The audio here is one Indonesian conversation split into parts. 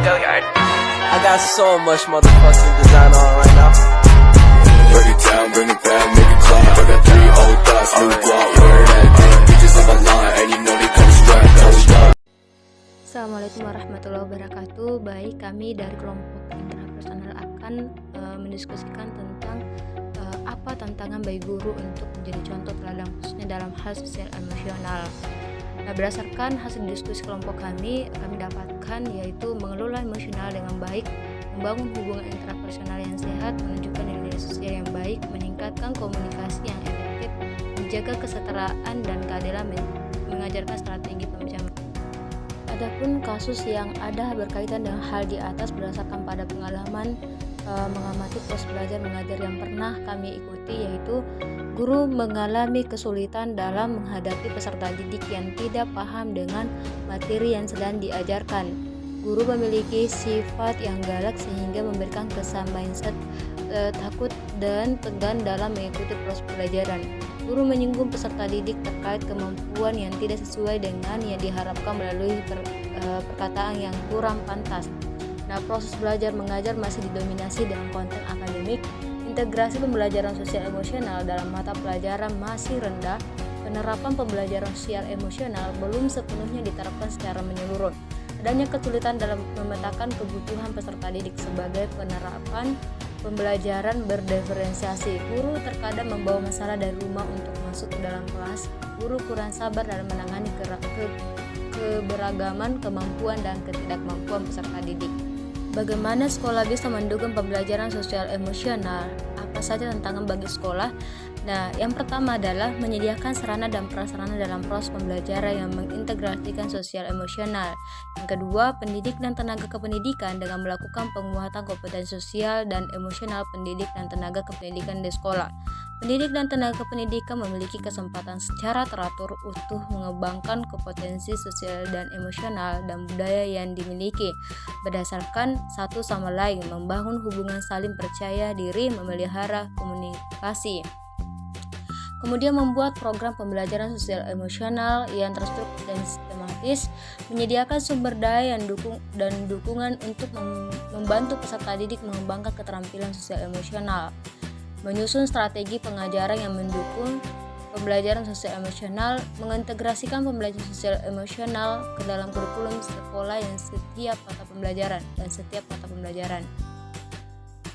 Billiard. I got so much motherfucking design on right now. Break it down, bring it back, make it clap. I got 3 old thoughts, new guap, where that damn bitches on my line, and you know they come strapped, come strapped. Assalamualaikum warahmatullahi wabarakatuh. Baik, kami dari kelompok intrapersonal akan mendiskusikan tentang apa tantangan bagi guru untuk menjadi contoh teladan khususnya dalam hal sosial emosional. Nah, berdasarkan hasil diskusi kelompok kami dapatkan yaitu mengelola emosional dengan baik, membangun hubungan intrapersonal yang sehat, menunjukkan nilai sosial yang baik, meningkatkan komunikasi yang efektif, menjaga kesetaraan dan keadilan, mengajarkan strategi pemecahan. Adapun kasus yang ada berkaitan dengan hal di atas berdasarkan pada pengalaman mengamati proses belajar mengajar yang pernah kami ikuti, yaitu guru mengalami kesulitan dalam menghadapi peserta didik yang tidak paham dengan materi yang sedang diajarkan. Guru memiliki sifat yang galak sehingga memberikan kesan mindset takut dan tegang dalam mengikuti proses pelajaran. Guru menyinggung peserta didik terkait kemampuan yang tidak sesuai dengan yang diharapkan melalui perkataan yang kurang pantas. Nah, proses belajar mengajar masih didominasi dengan konten akademik. Integrasi pembelajaran sosial emosional dalam mata pelajaran masih rendah. Penerapan pembelajaran sosial emosional belum sepenuhnya diterapkan secara menyeluruh. Adanya kesulitan dalam memetakan kebutuhan peserta didik sebagai penerapan pembelajaran berdiferensiasi. Guru terkadang membawa masalah dari rumah untuk masuk ke dalam kelas. Guru kurang sabar dalam menangani keberagaman kemampuan dan ketidakmampuan peserta didik. Bagaimana sekolah bisa mendukung pembelajaran sosial emosional? Apa saja tantangan bagi sekolah? Nah, yang pertama adalah menyediakan sarana dan prasarana dalam proses pembelajaran yang mengintegrasikan sosial emosional. Yang kedua, pendidik dan tenaga kependidikan dengan melakukan penguatan kompetensi sosial dan emosional pendidik dan tenaga kependidikan di sekolah. Pendidik dan tenaga pendidikan memiliki kesempatan secara teratur utuh mengembangkan kompetensi sosial dan emosional dan budaya yang dimiliki berdasarkan satu sama lain, membangun hubungan saling percaya diri, memelihara komunikasi. Kemudian membuat program pembelajaran sosial emosional yang terstruktur dan sistematis, menyediakan sumber daya dan dukungan untuk membantu peserta didik mengembangkan keterampilan sosial emosional. Menyusun strategi pengajaran yang mendukung pembelajaran sosial emosional, mengintegrasikan pembelajaran sosial emosional ke dalam kurikulum sekolah yang setiap mata pembelajaran.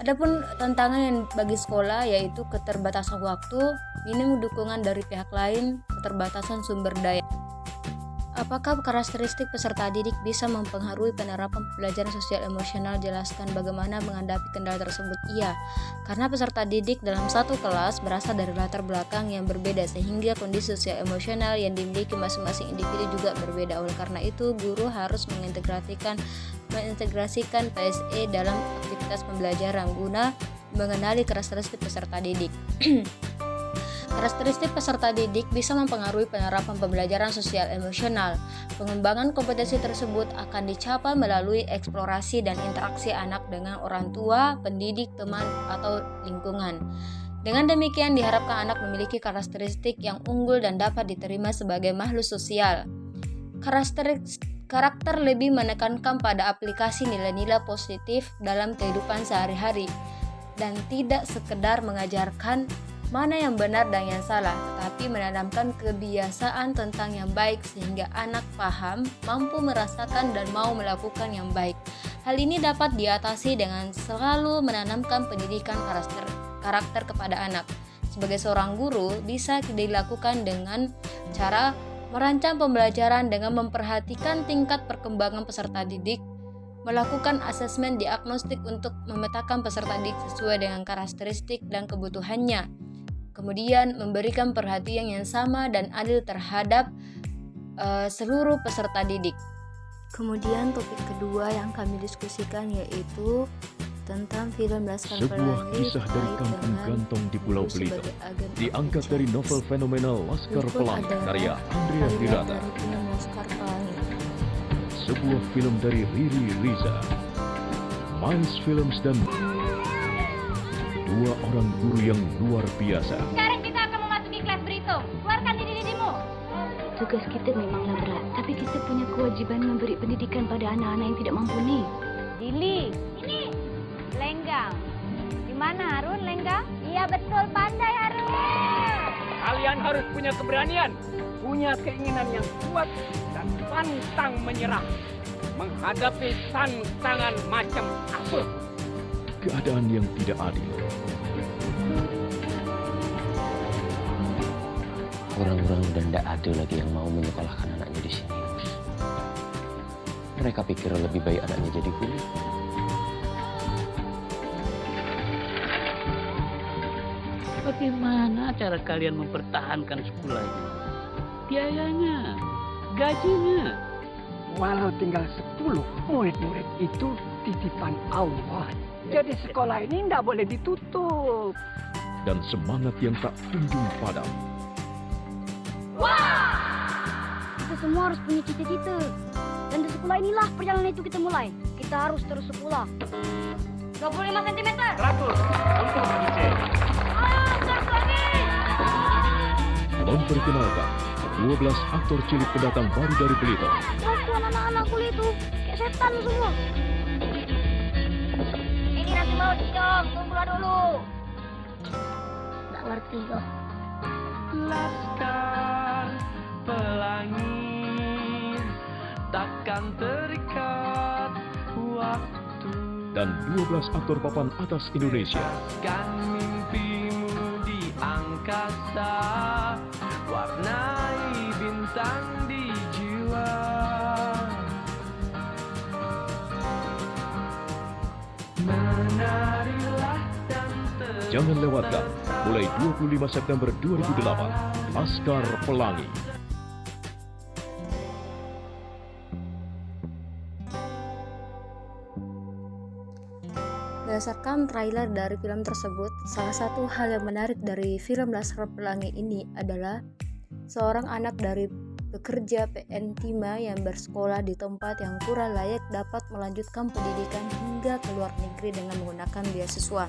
Adapun tantangan yang bagi sekolah yaitu keterbatasan waktu, minim dukungan dari pihak lain, keterbatasan sumber daya. Apakah karakteristik peserta didik bisa mempengaruhi penerapan pembelajaran sosial emosional? Jelaskan bagaimana menghadapi kendala tersebut. Iya, karena peserta didik dalam satu kelas berasal dari latar belakang yang berbeda sehingga kondisi sosial emosional yang dimiliki masing-masing individu juga berbeda. Oleh karena itu, guru harus mengintegrasikan PSE dalam aktivitas pembelajaran guna mengenali karakteristik peserta didik. Karakteristik peserta didik bisa mempengaruhi penerapan pembelajaran sosial emosional. Pengembangan kompetensi tersebut akan dicapai melalui eksplorasi dan interaksi anak dengan orang tua, pendidik, teman, atau lingkungan. Dengan demikian diharapkan anak memiliki karakteristik yang unggul dan dapat diterima sebagai makhluk sosial. Karakter lebih menekankan pada aplikasi nilai-nilai positif dalam kehidupan sehari-hari dan tidak sekedar mengajarkan mana yang benar dan yang salah, tetapi menanamkan kebiasaan tentang yang baik sehingga anak paham, mampu merasakan dan mau melakukan yang baik. Hal ini dapat diatasi dengan selalu menanamkan pendidikan karakter kepada anak. Sebagai seorang guru, bisa dilakukan dengan cara merancang pembelajaran dengan memperhatikan tingkat perkembangan peserta didik, melakukan asesmen diagnostik untuk memetakan peserta didik sesuai dengan karakteristik dan kebutuhannya. Kemudian memberikan perhatian yang sama dan adil terhadap seluruh peserta didik. Kemudian topik kedua yang kami diskusikan yaitu tentang film Laskar Pelangi. Sebuah kisah dari kampung Gantong di Pulau Belitung diangkat dari novel fenomenal Laskar Pelangi karya Andrea Hirata. Sebuah film dari Riri Riza, Miles Films dan dua orang guru yang luar biasa. Sekarang kita akan memasuki kelas berhitung. Keluarkan diri-dirimu. Tugas kita memanglah berat, tapi kita punya kewajiban memberi pendidikan pada anak-anak yang tidak mampu nih. Jili. Ini. Lenggang. Di mana Harun, Lenggang? Iya betul, pandai Harun. Kalian harus punya keberanian, punya keinginan yang kuat, dan pantang menyerah menghadapi tantangan macam apa. Keadaan yang tidak adil. Orang-orang udah tidak ada lagi yang mau menyekolahkan anaknya di sini. Mereka pikir lebih baik anaknya jadi guru. Bagaimana cara kalian mempertahankan sekolah ini? Biayanya, gajinya. Walau tinggal 10 murid-murid itu titipan Allah. Jadi sekolah ini tidak boleh ditutup. Dan semangat yang tak kunjung padam. Kita semua harus punya cita-cita. Dan di sekolah inilah perjalanan itu kita mulai. Kita harus terus sekolah. 25 cm. 100 untuk dicek. Memperkenalkan 12 aktor cilik pendatang baru dari Belitung. Kelakuan anak-anak kuliah itu kayak setan semua. Ini nanti mau dicong, tunggulah dulu. Nggak ngerti kok. Laskar Pelangi takkan terikat waktu. Dan 12 aktor papan atas Indonesia. Kan mimpimu di angkasa, warnai bintang di jiwa. Menarilah dan Jangan lewatkan, mulai 25 September 2008, Laskar Pelangi. Berdasarkan trailer dari film tersebut, salah satu hal yang menarik dari film Laskar Pelangi ini adalah seorang anak dari pekerja PN Timah yang bersekolah di tempat yang kurang layak dapat melanjutkan pendidikan hingga ke luar negeri dengan menggunakan beasiswa.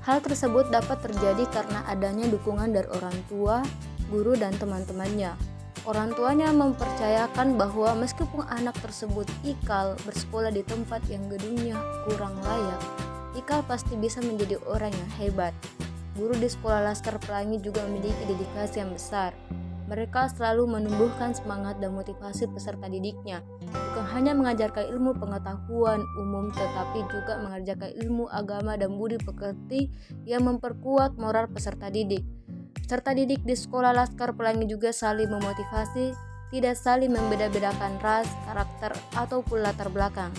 Hal tersebut dapat terjadi karena adanya dukungan dari orang tua, guru, dan teman-temannya. Orang tuanya mempercayakan bahwa meskipun anak tersebut Ikal bersekolah di tempat yang gedungnya kurang layak, Ikal pasti bisa menjadi orang yang hebat. Guru di sekolah Laskar Pelangi juga memiliki dedikasi yang besar. Mereka selalu menumbuhkan semangat dan motivasi peserta didiknya, bukan hanya mengajarkan ilmu pengetahuan umum, tetapi juga mengajarkan ilmu agama dan budi pekerti yang memperkuat moral peserta didik. Peserta didik di sekolah Laskar Pelangi juga saling memotivasi, tidak saling membeda-bedakan ras, karakter, ataupun latar belakang.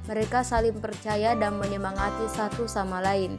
Mereka saling percaya dan menyemangati satu sama lain.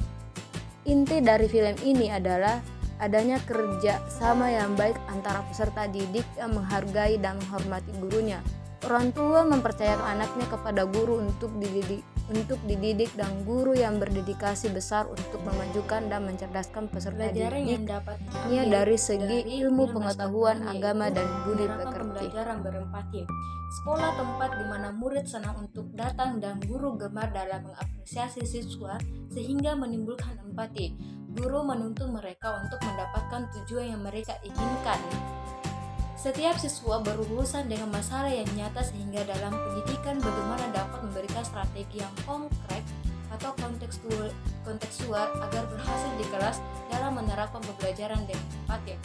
Inti dari film ini adalah adanya kerja sama yang baik antara peserta didik yang menghargai dan menghormati gurunya. Orang tua mempercayakan anaknya kepada guru untuk dididik dan guru yang berdedikasi besar untuk memajukan dan mencerdaskan peserta didiknya dari segi ilmu pengetahuan agama dan budi pekerti. Pembelajaran berempati. Sekolah tempat di mana murid senang untuk datang dan guru gemar dalam mengapresiasi siswa sehingga menimbulkan empati. Guru menuntun mereka untuk mendapatkan tujuan yang mereka inginkan. Setiap siswa berurusan dengan masalah yang nyata sehingga dalam pendidikan bagaimana dapat memberikan strategi yang konkret atau kontekstual agar berhasil di kelas dalam menerapkan pembelajaran dengan empati.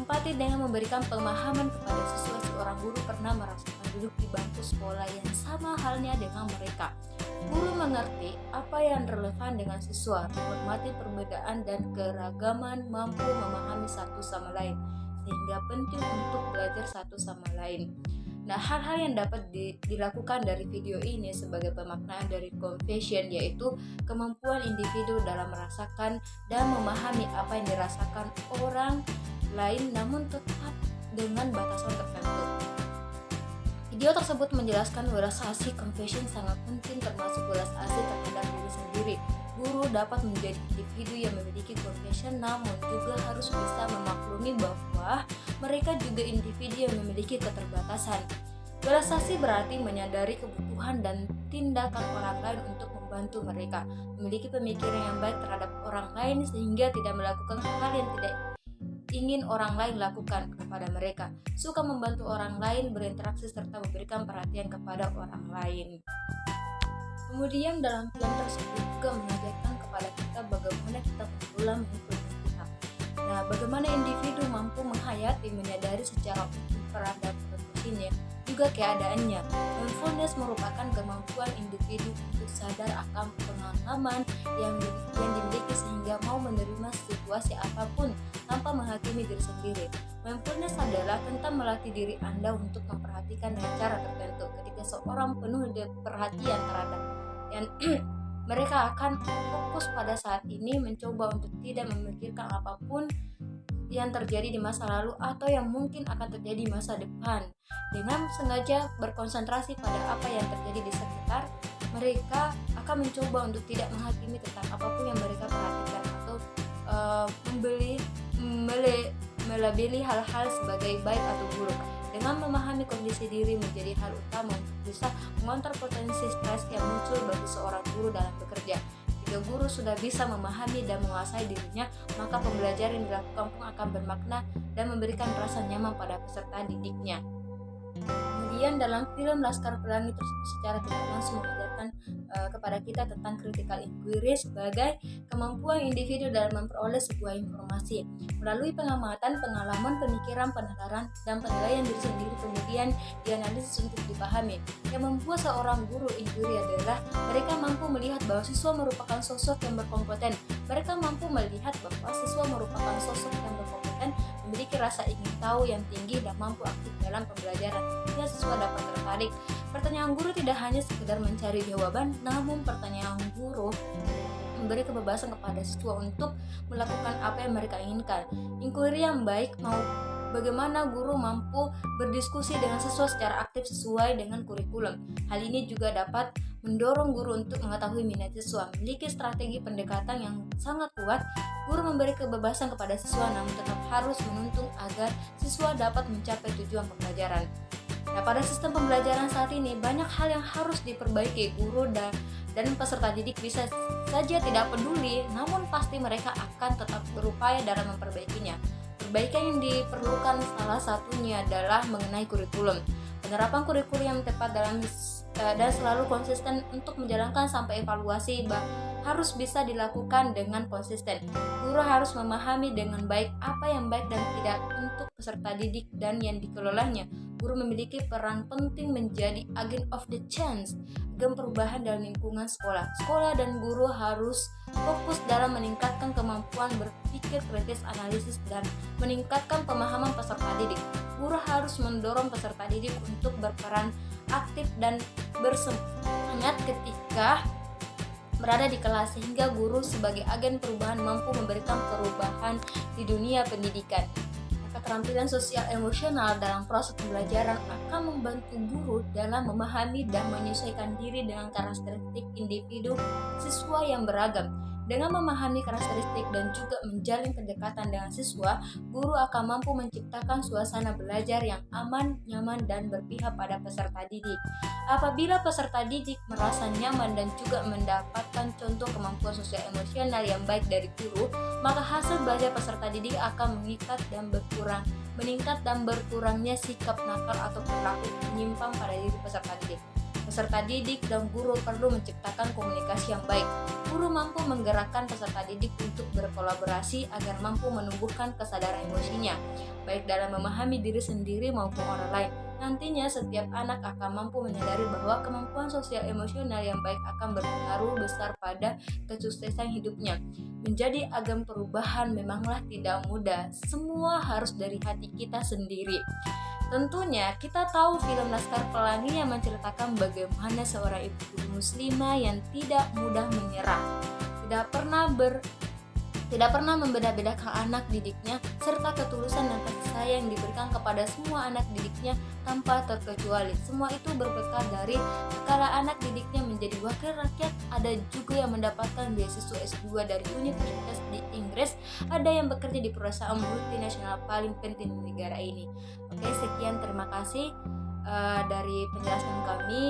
Empati dengan memberikan pemahaman kepada siswa. Seorang guru pernah merasakan duduk di bangku sekolah yang sama halnya dengan mereka. Guru mengerti apa yang relevan dengan siswa, menghormati perbedaan dan keragaman, mampu memahami satu sama lain, sehingga penting untuk belajar satu sama lain. Nah, hal-hal yang dapat dilakukan dari video ini sebagai pemaknaan dari Confession yaitu kemampuan individu dalam merasakan dan memahami apa yang dirasakan orang lain namun tetap dengan batasan tertentu. Video tersebut menjelaskan welas asih Confession sangat penting, termasuk welas asih terhadap diri sendiri. Guru dapat menjadi individu yang memiliki confession namun juga harus bisa memaklumi bahwa mereka juga individu yang memiliki keterbatasan. Welas asih berarti menyadari kebutuhan dan tindakan orang lain untuk membantu mereka, memiliki pemikiran yang baik terhadap orang lain sehingga tidak melakukan hal yang tidak ingin orang lain lakukan kepada mereka, suka membantu orang lain, berinteraksi serta memberikan perhatian kepada orang lain. Kemudian dalam film tersebut juga mengajarkan kepada kita bagaimana kita berulah mengikuti Tuhan. Nah, bagaimana individu mampu menghayati, menyadari secara utuh peran dan fungsinya, juga keadaannya. Mindfulness merupakan kemampuan individu untuk sadar akan pengalaman yang dimiliki sehingga mau menerima situasi apapun tanpa menghakimi diri sendiri. Mindfulness adalah tentang melatih diri Anda untuk memperhatikan dengan cara tertentu. Ketika seorang penuh perhatian terhadap dan mereka akan fokus pada saat ini, mencoba untuk tidak memikirkan apapun yang terjadi di masa lalu atau yang mungkin akan terjadi di masa depan. Dengan sengaja berkonsentrasi pada apa yang terjadi di sekitar, mereka akan mencoba untuk tidak menghakimi tentang apapun yang mereka perhatikan atau melabeli hal-hal sebagai baik atau buruk. Dengan memahami kondisi diri menjadi hal utama untuk bisa mengontrol potensi stres yang muncul bagi seorang guru dalam bekerja. Jika guru sudah bisa memahami dan menguasai dirinya, maka pembelajaran yang dilakukan pun akan bermakna dan memberikan rasa nyaman pada peserta didiknya. Kemudian dalam film Laskar Pelangi tersebut secara tidak langsung mengajarkan kepada kita tentang critical inquiry sebagai kemampuan individu dalam memperoleh sebuah informasi melalui pengamatan, pengalaman, pemikiran, penalaran, dan penilaian diri sendiri, kemudian dianalisis untuk dipahami. Yang membuat seorang guru inquiry adalah mereka mampu melihat bahwa siswa merupakan sosok yang berkompeten. Mereka mampu melihat bahwa siswa merupakan sosok yang berkompeten, memiliki rasa ingin tahu yang tinggi dan mampu aktif dalam pembelajaran, sehingga siswa dapat tertarik. Pertanyaan guru tidak hanya sekedar mencari jawaban, namun pertanyaan guru memberi kebebasan kepada siswa untuk melakukan apa yang mereka inginkan. Inquiry yang baik mau bagaimana guru mampu berdiskusi dengan siswa secara aktif sesuai dengan kurikulum. Hal ini juga dapat mendorong guru untuk mengetahui minat siswa. Memiliki strategi pendekatan yang sangat kuat, guru memberi kebebasan kepada siswa namun tetap harus menuntun agar siswa dapat mencapai tujuan pembelajaran. Nah, pada sistem pembelajaran saat ini banyak hal yang harus diperbaiki. Guru dan peserta didik bisa saja tidak peduli, namun pasti mereka akan tetap berupaya dalam memperbaikinya. Perbaikan yang diperlukan salah satunya adalah mengenai kurikulum. Penerapan kurikulum yang tepat dan selalu konsisten untuk menjalankan sampai evaluasi harus bisa dilakukan dengan konsisten. Guru harus memahami dengan baik apa yang baik dan tidak untuk peserta didik dan yang dikelolanya. Guru memiliki peran penting menjadi agen of the change, agen perubahan dalam lingkungan sekolah. Sekolah dan guru harus fokus dalam meningkatkan kemampuan berpikir kritis, analisis, dan meningkatkan pemahaman peserta didik. Guru harus mendorong peserta didik untuk berperan aktif dan bersemangat ketika berada di kelas, sehingga guru sebagai agen perubahan mampu memberikan perubahan di dunia pendidikan. Keterampilan sosial emosional dalam proses pembelajaran akan membantu guru dalam memahami dan menyesuaikan diri dengan karakteristik individu siswa yang beragam. Dengan memahami karakteristik dan juga menjalin kedekatan dengan siswa, guru akan mampu menciptakan suasana belajar yang aman, nyaman, dan berpihak pada peserta didik. Apabila peserta didik merasa nyaman dan juga mendapatkan contoh kemampuan sosial emosional yang baik dari guru, maka hasil belajar peserta didik akan meningkat dan berkurangnya sikap nakal atau perilaku menyimpang pada diri peserta didik. Peserta didik dan guru perlu menciptakan komunikasi yang baik. Guru mampu menggerakkan peserta didik untuk berkolaborasi agar mampu menumbuhkan kesadaran emosinya, baik dalam memahami diri sendiri maupun orang lain. Nantinya setiap anak akan mampu menyadari bahwa kemampuan sosial emosional yang baik akan berpengaruh besar pada kesuksesan hidupnya. Menjadi agen perubahan memanglah tidak mudah. Semua harus dari hati kita sendiri. Tentunya kita tahu film Laskar Pelangi yang menceritakan bagaimana seorang ibu muslimah yang tidak mudah menyerah, tidak pernah membeda-bedakan anak didiknya, serta ketulusan dan kasih sayang diberikan kepada semua anak didiknya tanpa terkecuali. Semua itu berbekal dari kala anak didiknya menjadi wakil rakyat. Ada juga yang mendapatkan beasiswa S2 dari universitas di Inggris, ada yang bekerja di perusahaan multinasional paling penting di negara ini. Oke, sekian, terima kasih dari penjelasan kami.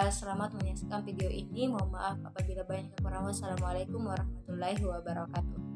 Selamat menyaksikan video ini. Mohon maaf apabila banyak kekurangan. Wassalamualaikum warahmatullahi wabarakatuh.